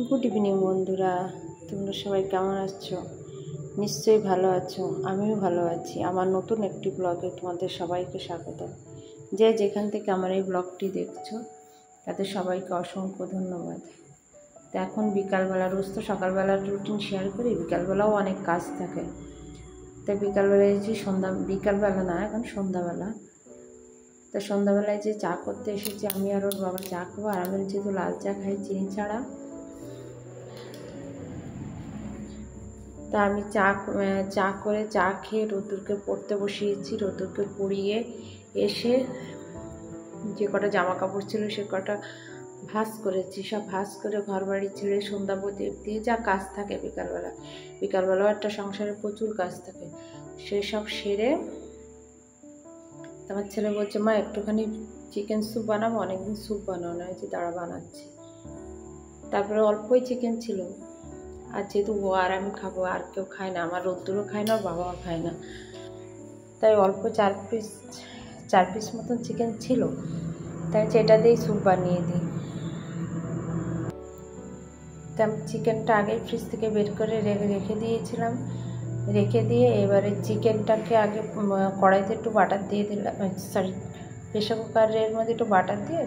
Good evening বন্ধুরা, তোমরা সবাই কেমন আছো? নিশ্চয়ই ভালো আছো, আমিও ভালো আছি। আমার নতুন একটি ব্লগে তোমাদের সবাইকে স্বাগত। যে যেখান থেকে আমার এই ব্লগটি দেখছো তাদের সবাইকে অসংখ্য ধন্যবাদ। তো এখন বিকালবেলা, রোজ তো সকালবেলার রুটিন শেয়ার করি, বিকালবেলাও অনেক কাজ থাকে। তাই বিকালবেলায় যে বিকালবেলা না, এখন সন্ধ্যাবেলা। তা সন্ধ্যাবেলায় যে চা করতে এসেছি, আমি আর ওর বাবা চা খাবো। আর আমি যেহেতু লাল চা খাই চিনি ছাড়া, তা আমি চা খেয়ে রোদ্দুরকে পড়তে বসিয়েছি। রোদ্দুরকে পড়িয়ে এসে যে কটা জামা কাপড় ছিল সে কটা ভাঁজ করেছি। সব ভাঁজ করে ঘর বাড়ি ছেড়ে সন্ধ্যা প্রদীপ দিয়ে যা কাজ থাকে বিকালবেলাও একটা সংসারে প্রচুর কাজ থাকে, সেসব সেরে আমার ছেলে বলছে, মা একটুখানি চিকেন স্যুপ বানাবো, অনেকদিন স্যুপ বানানো না, যে দাঁড়া বানাচ্ছি। তারপরে অল্পই চিকেন ছিল, আর যেহেতু ও আর আমি খাবো, আর কেউ খায় না, আমার রোদ্দুরও খায় না, বাবাও খায় না, তাই অল্প চার পিস মতন চিকেন ছিল, তাই সেটা দিয়েই স্যুপ বানিয়ে দিই। তাই আমি চিকেনটা আগে ফ্রিজ থেকে বের করে রেখে দিয়েছিলাম। রেখে দিয়ে এবারে চিকেনটাকে আগে কড়াইতে একটু বাটার দিয়ে দিলাম, প্রেশার কুকারের মধ্যে একটু বাটার দিয়ে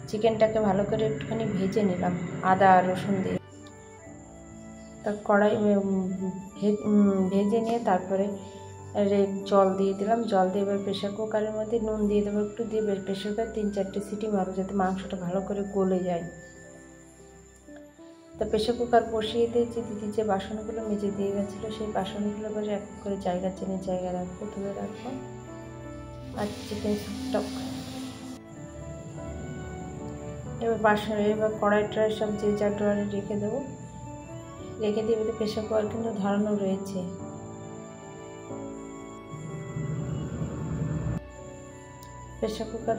চিকেনটাকে ভালো করে একটুখানি ভেজে নিলাম আদা রসুন দিয়ে। তা কড়াই ভেজে নিয়ে তারপরে জল দিয়ে দিলাম। জল দিয়ে এবার প্রেশার কুকারের মধ্যে নুন দিয়ে দেবো একটু, দিয়ে প্রেশার কুকার 3-4টে সিটি মারো যাতে মাংসটা ভালো করে গলে যায়। তা প্রেশার কুকার বসিয়ে দিয়েছি। দিদি যে বাসনগুলো মেজে দিয়ে গেছিলো সেই বাসনগুলো এবার এক করে জায়গায় রাখবো, ধুয়ে রাখবো। আর চিকেন স্যুপটা এবার কড়াইটা সব যে যার ড্রয়ারে রেখে দেবো। রেখে দিয়ে এবার প্রেশার কুকার কিন্তু ধরানো রয়েছে। প্রেশার কুকার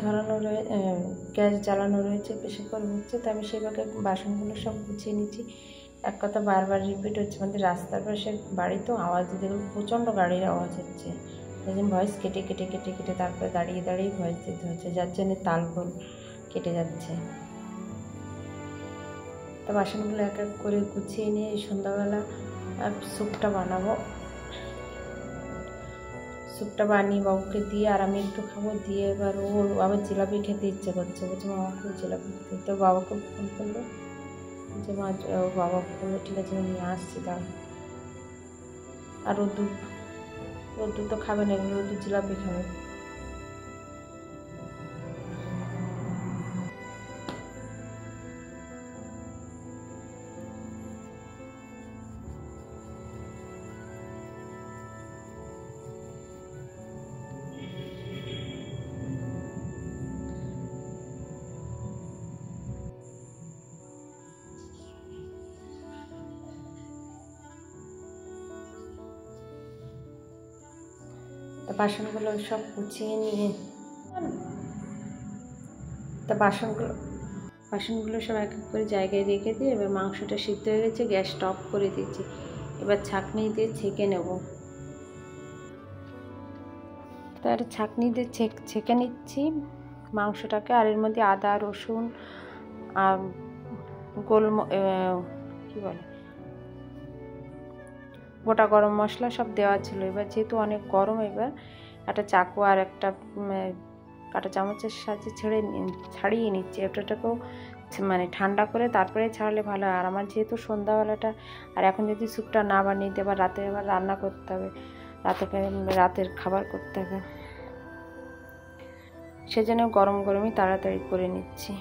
ধরানো গ্যাস জ্বালানো রয়েছে, প্রেশার কুকার হচ্ছে। তো আমি সেভাবে বাসনগুলো সব গুছিয়ে নিচ্ছি। এক কথা বারবার রিপিট হচ্ছে, আমাদের রাস্তার পাশে বাড়ি তো, আওয়াজ দেখুন প্রচণ্ড গাড়ির আওয়াজ হচ্ছে, সেই জন্য ভয়েস কেটে তারপরে দাঁড়িয়ে ভয়েস দিতে হচ্ছে, যার জন্য তালগোল কেটে যাচ্ছে। তো বাসনগুলো এক এক করে গুছিয়ে নিয়ে এই সন্ধ্যাবেলা স্যুপটা বানাবো। স্যুপটা বানিয়ে বাবুকে দিয়ে আর আমি একটু খাবো। দিয়ে এবার ওর আবার জিলাপি খেতে ইচ্ছে করছে, বলছে মামা খুব জিলাপি খেতে। তো বাবাকে ফোন করলো যে মা, ওর বাবা বললো ঠিক আছে আমি নিয়ে আসছি দাঁড়া। আর রোদ্দুর তো খাবে না, এগুলো রোদ্দুর জিলাপি খাবে। তা বাসনগুলো সব গুছিয়ে নিয়ে বাসনগুলো সব এক এক করে জায়গায় রেখে দিয়ে এবার মাংসটা সিদ্ধ হয়ে গেছে, গ্যাসটা অফ করে দিয়েছি। এবার ছাঁকনি দিয়ে ছেঁকে নেব। তার ছাঁকনি দিয়ে ছেঁকে নিচ্ছি মাংসটাকে। আর এর মধ্যে আদা রসুন আর কী বলে গোটা গরম মশলা সব দেওয়া ছিল। এবার যেহেতু অনেক গরম, এবার একটা চাকু আর একটা কাঁটা চামচের সাহায্যে ছাড়িয়ে নিচ্ছি। এটাকেও মানে ঠান্ডা করে তারপরে ছাড়লে ভালো হয়। আর আমার যেহেতু সন্ধ্যাবেলাটা, আর এখন যদি স্যুপটা না বানিয়ে দিই আবার রাতে আবার রান্না করতে হবে, রাতের খাবার করতে হবে, সেজন্য গরমই তাড়াতাড়ি করে নিচ্ছি।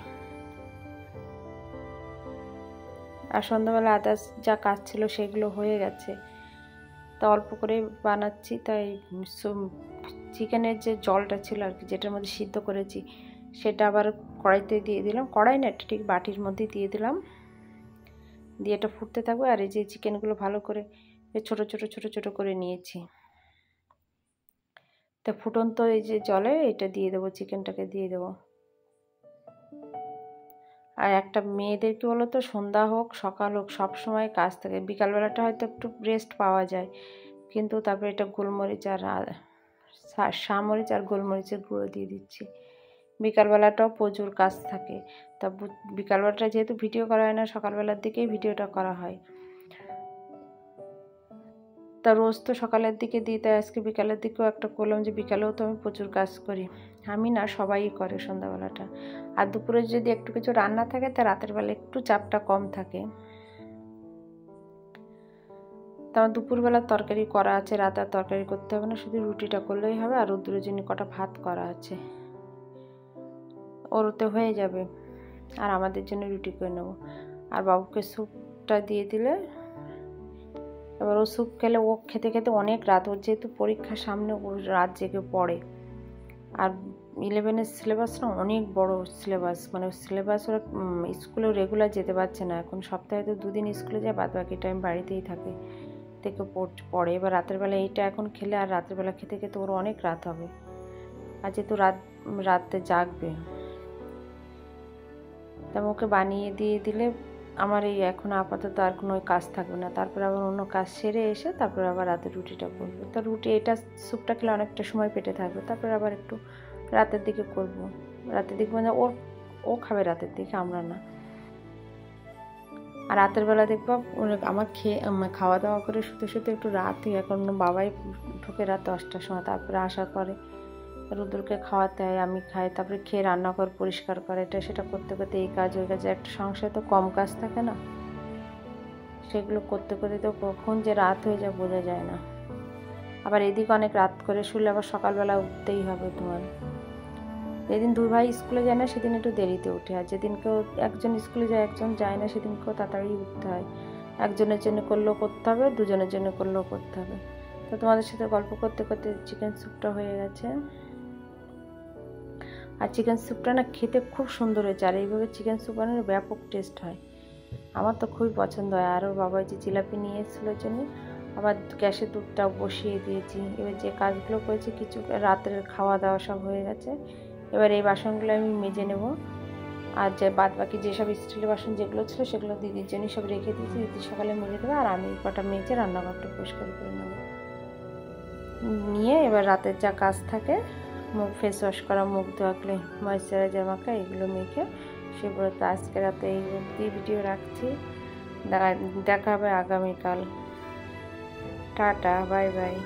আর সন্ধ্যাবেলা আদার্স যা কাজ ছিল সেগুলো হয়ে গেছে, তা অল্প করে বানাচ্ছি। তাই চিকেনের যে জলটা ছিল আর কি, যেটার মধ্যে সিদ্ধ করেছি, সেটা আবার কড়াইতে দিয়ে দিলাম। কড়াই না, এটা ঠিক বাটির মধ্যে দিয়ে দিলাম, দিয়ে এটা ফুটতে থাকবে। আর এই যে চিকেনগুলো ভালো করে ছোট করে নিয়েছি, তা ফুটন্ত এই যে জলে এটা দিয়ে দেবো, চিকেনটাকে দিয়ে দেবো। আর একটা মেয়েদের কি বলো তো, সন্ধ্যা হোক সকাল হোক সব সময় কাজ থাকে। বিকালবেলাটা হয়তো একটু রেস্ট পাওয়া যায়, কিন্তু তারপরে এটা গোলমরিচ আর গোলমরিচের গুঁড়ো দিয়ে দিচ্ছি। বিকালবেলাটাও প্রচুর কাজ থাকে। তা বিকালবেলাটা যেহেতু ভিডিও করা হয় না, সকালবেলার দিকেই ভিডিওটা করা হয়। তা রোজ তো সকালের দিকে দিই, তাই আজকে বিকালের দিকেও একটা করলাম, যে বিকালেও তো আমি প্রচুর কাজ করি। আমি না, সবাই করে সন্ধ্যাবেলাটা। আর দুপুরে যদি একটু কিছু রান্না থাকে, তা রাতের বেলা একটু চাপটা কম থাকে। তা আমার দুপুরবেলার তরকারি করা আছে, রাতে আর তরকারি করতে হবে না, শুধু রুটিটা করলেই হবে। আর রোদ্দুরের জন্য কটা ভাত করা আছে, ওরতে হয়ে যাবে। আর আমাদের জন্য রুটি করে নেবো। আর বাবুকে স্যুপটা দিয়ে দিলে, এবার ও স্যুপ খেলে, ও খেতে খেতে অনেক রাত, ওর যেহেতু পরীক্ষার সামনে, ও রাত জেগে পড়ে। আর 11-এর সিলেবাসটা অনেক বড় সিলেবাস, মানে সিলেবাস ওরা স্কুলেও রেগুলার যেতে পারছে না এখন। সপ্তাহে তো 2 দিন স্কুলে যায়, বাদ বাকি টাইম বাড়িতেই থাকে, থেকে পড়ে। এবার রাতের বেলা এইটা এখন খেলে, আর রাতের বেলা খেতে খেতে ওর অনেক রাত হবে। আর যেহেতু রাতে জাগবে, তা ওকে বানিয়ে দিয়ে দিলে আমার এই এখন আপাতত আর কোনো কাজ থাকবে না। তারপর আবার অন্য কাজ সেরে এসে তারপর আবার রাতে রুটিটা করবো। তা রুটি, এটা স্যুপটা খেলে অনেকটা সময় পেটে থাকবে। তারপর আবার একটু রাতের দিকে করব। রাতের দিকে মানে ও খাবে রাতের দিকে, আমরা না। আর রাতের বেলা দেখবো আমার খাওয়া দাওয়া করে শুতে শুতে একটু রাত হয়ে, এখন বাবাই ঢুকে রাত 10টার সময়। তারপরে আসার পরে রুদ্রকে খাওয়াতে হয়, আমি খাই, তারপরে খেয়ে রান্নাঘর পরিষ্কার করে, এটা সেটা করতে করতে এই কাজ ওই কাজে, একটা সংসারে তো কম কাজ থাকে না, সেগুলো করতে করতে তো কখন যে রাত হয়ে যায় বোঝা যায় না। আবার এদিকে অনেক রাত করে শুলে আবার সকালবেলা উঠতেই হবে তোমার। যেদিন 2 ভাই স্কুলে যায় না, সেদিন একটু দেরিতে উঠে। আর যেদিন কেউ একজন স্কুলে যায়, একজন যায় না, সেদিনকেও তাড়াতাড়ি উঠতে হয়। একজনের জন্য করলেও করতে হবে, দুজনের জন্য করলেও করতে হবে। তো তোমাদের সাথে গল্প করতে করতে চিকেন স্যুপটা হয়ে গেছে। আর চিকেন স্যুপটা না খেতে খুব সুন্দর হয়েছে। আর এইভাবে চিকেন স্যুপ বানালে ব্যাপক টেস্ট হয়, আমার তো খুবই পছন্দ হয়। আরও বাবা যে জিলাপি নিয়ে এসেছিলো জন্য আবার গ্যাসে দুধটাও বসিয়ে দিয়েছি। এবার যে কাজগুলো করেছি, কিছু রাতের খাওয়া দাওয়া সব হয়ে গেছে। এবার এই বাসনগুলো আমি মেজে নেব। আর যে বাদ বাকি যেসব স্টিলের বাসন যেগুলো ছিল, সেগুলো দিদির জন্য সব রেখে দিয়েছি, দিদি সকালে মেজে দেবে। আর আমি কটা মেজে রান্নাঘরটা পরিষ্কার করে নেব। নিয়ে এবার রাতের যা কাজ থাকে, মুখ ফেস ওয়াশ করা, মুখ ধোয়াকলে ময়েশ্চারাইজার মাখা, এগুলো মেখে সেগুলো। তো আজকে রাতে এই অবধি ভিডিও রাখছি। দেখা হবে আগামীকাল। Tata, bye bye.